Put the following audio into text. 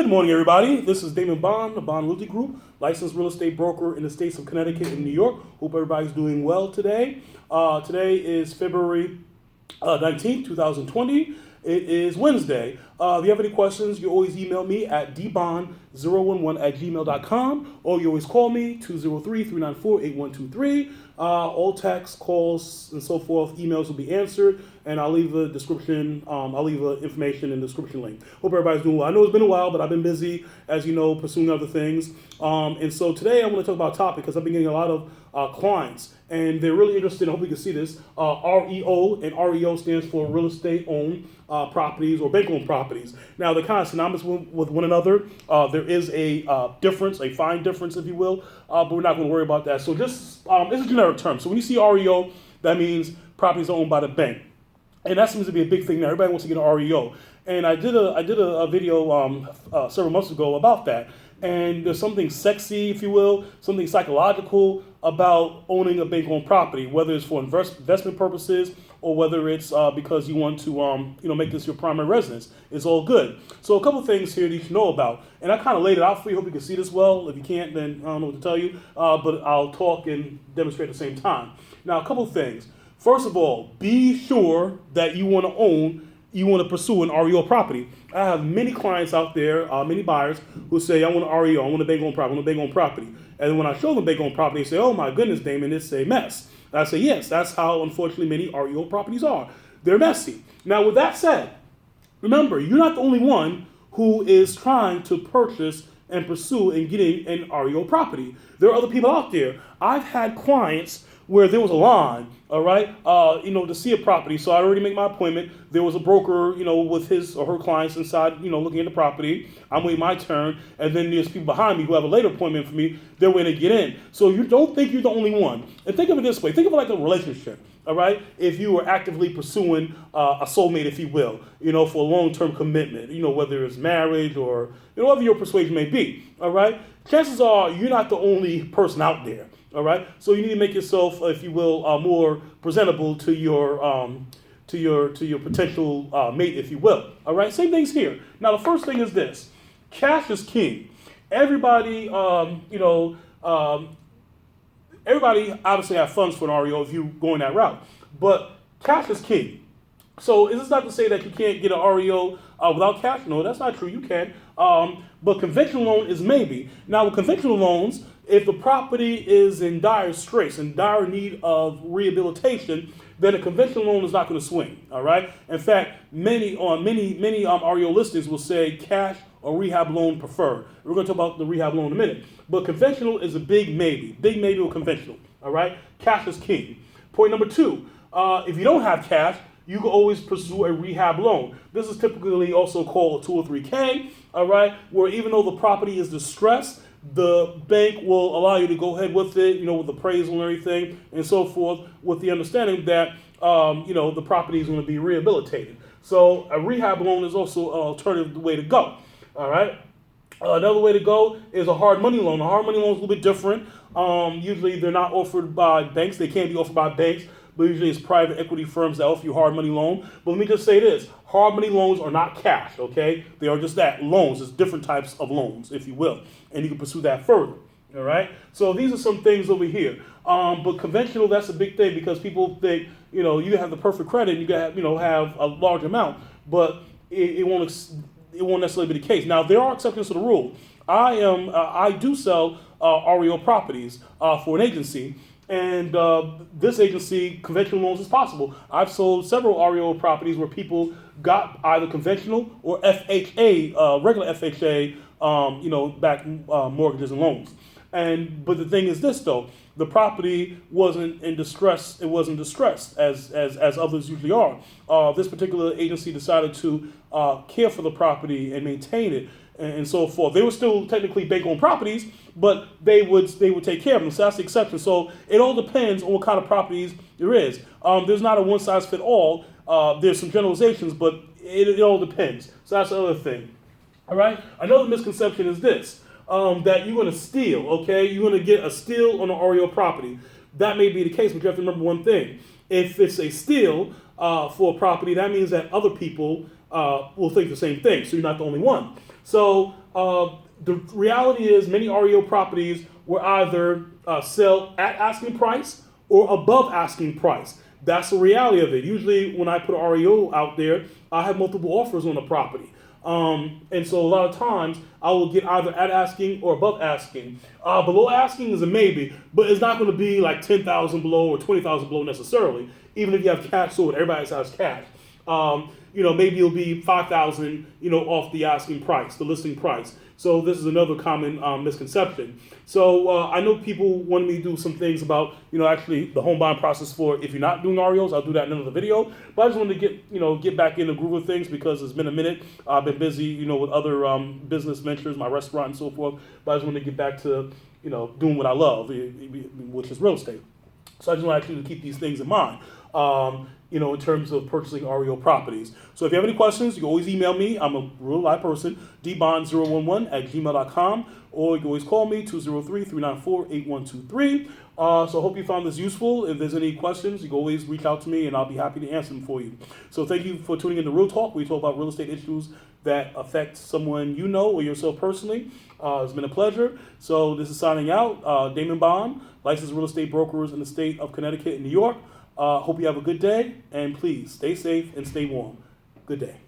Good morning, everybody. This is Damon Bond, the Bond Realty Group, licensed real estate broker in the states of Connecticut and New York. Hope everybody's doing well today. Today is February 19th, 2020. It is Wednesday. If you have any questions, you always email me at dbond011@gmail.com, or you always call me 203-394-8123. All texts, calls, and so forth, emails will be answered, and I'll leave the description, I'll leave the information in the description link. Hope everybody's doing well. I know it's been a while, but I've been busy, as you know, pursuing other things. And so today I want to talk about a topic because I've been getting a lot of clients, and they're really interested, I hope you can see this, REO, and REO stands for real estate owned properties or bank owned properties. Now they're kind of synonymous with one another. There is a difference, a fine difference, if you will, but we're not going to worry about that. So just, it's a generic term. So when you see REO, that means properties are owned by the bank. And that seems to be a big thing now. Everybody wants to get an REO. And I did a video several months ago about that. And there's something sexy, if you will, something psychological about owning a bank-owned property, whether it's for investment purposes or whether it's because you want to make this your primary residence. It's all good. So a couple things here that you should know about. And I kind of laid it out for you. Hope you can see this well. If you can't, then I don't know what to tell you. But I'll talk and demonstrate at the same time. Now, a couple things. First of all, be sure that you want to pursue an REO property. I have many clients out there, many buyers who say, I want an REO, I want a bank-owned property, I want a bank-owned property. And when I show them bank-owned property, they say, oh my goodness, Damon, it's a mess. And I say, yes, that's how, unfortunately, many REO properties are. They're messy. Now, with that said, remember, you're not the only one who is trying to purchase and pursue and getting an REO property. There are other people out there. I've had clients where there was a line, all right, to see a property. So I already made my appointment. There was a broker, with his or her clients inside, looking at the property. I'm waiting my turn. And then there's people behind me who have a later appointment for me. They're waiting to get in. So you don't think you're the only one. And think of it this way. Think of it like a relationship, all right? If you were actively pursuing a soulmate, if you will, for a long-term commitment, whether it's marriage or whatever your persuasion may be, all right? Chances are you're not the only person out there. All right, so you need to make yourself, if you will, more presentable to your potential mate, if you will. All right, same things here. Now, the first thing is this: cash is king. Everybody, everybody obviously have funds for an REO if you going that route, but cash is king. So is this not to say that you can't get an REO without cash? No, that's not true. You can. But conventional loan is maybe. Now, with conventional loans, if the property is in dire straits, in dire need of rehabilitation, then a conventional loan is not going to swing. All right. In fact, many REO listings will say cash or rehab loan preferred. We're going to talk about the rehab loan in a minute. But conventional is a big maybe or conventional. All right. Cash is king. Point number two: if you don't have cash, you can always pursue a rehab loan. This is typically also called a 203K, all right, where even though the property is distressed, the bank will allow you to go ahead with it, with appraisal and everything and so forth, with the understanding that, the property is going to be rehabilitated. So a rehab loan is also an alternative way to go, all right? Another way to go is a hard money loan. A hard money loan is a little bit different. Usually they're not offered by banks. They can be offered by banks, but usually it's private equity firms that offer you hard money loan. But let me just say this: hard money loans are not cash, okay? They are just that, loans. It's different types of loans, if you will, and you can pursue that further, all right? So these are some things over here. But conventional, that's a big thing because people think, you have the perfect credit, and you got, have a large amount, but it won't necessarily be the case. Now, there are exceptions to the rule. I do sell REO properties for an agency. And this agency, conventional loans is possible. I've sold several REO properties where people got either conventional or FHA, regular FHA, back mortgages and loans. But the thing is this though: the property wasn't in distress. It wasn't distressed as others usually are. This particular agency decided to care for the property and maintain it and so forth. They were still technically bank-owned properties, but they would take care of them. So that's the exception. So it all depends on what kind of properties there is. There's not a one-size-fit-all. There's some generalizations, but it all depends. So that's the other thing. All right? Another misconception is this, that you're going to steal, okay? You're going to get a steal on an REO property. That may be the case, but you have to remember one thing. If it's a steal, for a property, that means that other people will think the same thing. So you're not the only one. So the reality is many REO properties will either sell at asking price or above asking price. That's the reality of it. Usually when I put an REO out there, I have multiple offers on the property. And so a lot of times I will get either at asking or above asking. Below asking is a maybe, but it's not going to be like 10,000 below or 20,000 below necessarily. Even if you have cash sold, everybody has cash. Maybe it'll be 5,000, off the asking price, the listing price. So this is another common misconception. So I know people wanted me to do some things about, actually the home buying process for if you're not doing REOs. I'll do that in another video. But I just wanted to get back in the groove of things because it's been a minute. I've been busy, with other business ventures, my restaurant and so forth. But I just wanted to get back to, doing what I love, which is real estate. So I just want to keep these things in mind. In terms of purchasing REO properties. So if you have any questions, you can always email me. I'm a real live person, dbond011@gmail.com, or you can always call me, 203-394-8123. So I hope you found this useful. If there's any questions, you can always reach out to me, and I'll be happy to answer them for you. So thank you for tuning in to Real Talk. We talk about real estate issues that affect someone you know or yourself personally. It's been a pleasure. So this is signing out. Damon Bond, licensed real estate brokers in the state of Connecticut and New York. Hope you have a good day, and please stay safe and stay warm. Good day.